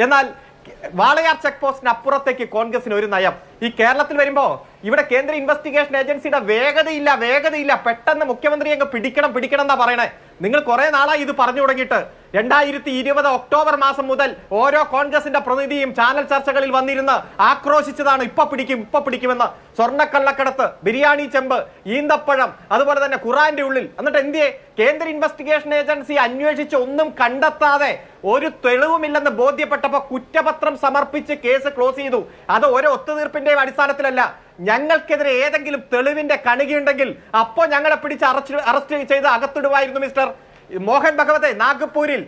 എന്നാൽ വാളയാർ ചെക്ക് പോസ്റ്റിന് അപ്പുറത്തേക്ക് കോൺഗ്രസിന് ഒരു നയം. ഈ കേരളത്തിൽ വരുമ്പോ ഇവിടെ കേന്ദ്ര ഇൻവെസ്റ്റിഗേഷൻ ഏജൻസിയുടെ വേഗതയില്ല പെട്ടെന്ന് മുഖ്യമന്ത്രി അങ്ങ് പിടിക്കണം എന്നാ പറയണേ. നിങ്ങൾ കുറെ നാളായി ഇത് പറഞ്ഞു തുടങ്ങിയിട്ട്. 2020 ഒക്ടോബർ മാസം മുതൽ ഓരോ കോൺഗ്രസിന്റെ പ്രതിനിധിയും ചാനൽ ചർച്ചകളിൽ വന്നിരുന്ന് ആക്രോശിച്ചതാണ് ഇപ്പൊ പിടിക്കുമെന്ന്. സ്വർണ്ണക്കള്ളക്കടത്ത്, ബിരിയാണി ചെമ്പ്, ഈന്തപ്പഴം, അതുപോലെ തന്നെ ഖുറാന്റെ ഉള്ളിൽ. എന്നിട്ട് എന്തിയെ കേന്ദ്ര ഇൻവെസ്റ്റിഗേഷൻ ഏജൻസി അന്വേഷിച്ച് ഒന്നും കണ്ടെത്താതെ ഒരു തെളിവുമില്ലെന്ന് ബോധ്യപ്പെട്ടപ്പോ കുറ്റപത്രം സമർപ്പിച്ച് കേസ് ക്ലോസ് ചെയ്തു. അത് ഒരു ഒത്തുതീർപ്പിന്റെയും അടിസ്ഥാനത്തിലല്ല. ഞങ്ങൾക്കെതിരെ ഏതെങ്കിലും തെളിവിന്റെ കണികയുണ്ടെങ്കിൽ അപ്പോൾ ഞങ്ങളെ പിടിച്ച് അറസ്റ്റ് ചെയ്ത് അകത്തിടുവായിരുന്നു. മിസ്റ്റർ മോഹൻ ഭഗവത് നാഗ്പൂരിൽ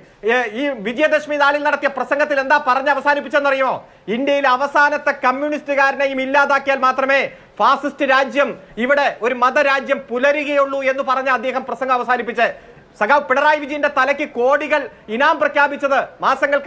ഈ വിജയദശമി നാളിൽ നടത്തിയ പ്രസംഗത്തിൽ എന്താ പറഞ്ഞ് അവസാനിപ്പിച്ചെന്നറിയുമോ? ഇന്ത്യയിലെ അവസാനത്തെ കമ്മ്യൂണിസ്റ്റുകാരനെയും ഇല്ലാതാക്കിയാൽ മാത്രമേ ഫാസിസ്റ്റ് രാജ്യം ഇവിടെ ഒരു മതരാജ്യം പുലരുകയുള്ളൂ എന്ന് പറഞ്ഞ അദ്ദേഹം പ്രസംഗം അവസാനിപ്പിച്ച്. സഖാവ് പിണറായി വിജയന്റെ തലയ്ക്ക് കോടികൾ ഇനാം പ്രഖ്യാപിച്ചത്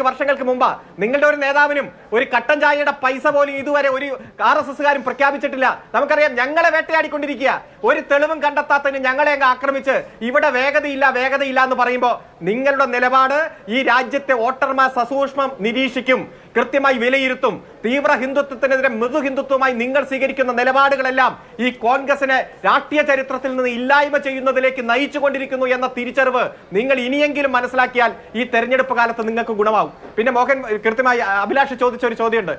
വർഷങ്ങൾക്ക് മുമ്പ്. നിങ്ങളുടെ ഒരു നേതാവിനും ഒരു കട്ടൻ ചായയുടെ പൈസ പോലും ഇതുവരെ ഒരു RSSകാരും പ്രഖ്യാപിച്ചിട്ടില്ല. നമുക്കറിയാം, ഞങ്ങളെ വേട്ടയാടിക്കൊണ്ടിരിക്കുക. ഒരു തെളിവും കണ്ടെത്താത്തതിന് ഞങ്ങളെ അങ്ങ് ആക്രമിച്ച് ഇവിടെ വേഗതയില്ല എന്ന് പറയുമ്പോൾ നിങ്ങളുടെ നിലപാട് ഈ രാജ്യത്തെ വോട്ടർമാർ സസൂക്ഷ്മം നിരീക്ഷിക്കും, കൃത്യമായി വിലയിരുത്തും. തീവ്ര ഹിന്ദുത്വത്തിനെതിരെ മൃദു ഹിന്ദുത്വമായി നിങ്ങൾ സ്വീകരിക്കുന്ന നിലപാടുകളെല്ലാം ഈ കോൺഗ്രസിനെ രാഷ്ട്രീയ ചരിത്രത്തിൽ നിന്ന് ഇല്ലായ്മ ചെയ്യുന്നതിലേക്ക് നയിച്ചുകൊണ്ടിരിക്കുന്നു എന്ന തിരിച്ചറിവ് നിങ്ങൾ ഇനിയെങ്കിലും മനസ്സിലാക്കിയാൽ ഈ തെരഞ്ഞെടുപ്പ് കാലത്ത് നിങ്ങൾക്ക് ഗുണമാവും. പിന്നെ മോഹൻ കൃത്യമായി അഭിലാഷ് ചോദിച്ച ഒരു ചോദ്യമുണ്ട്.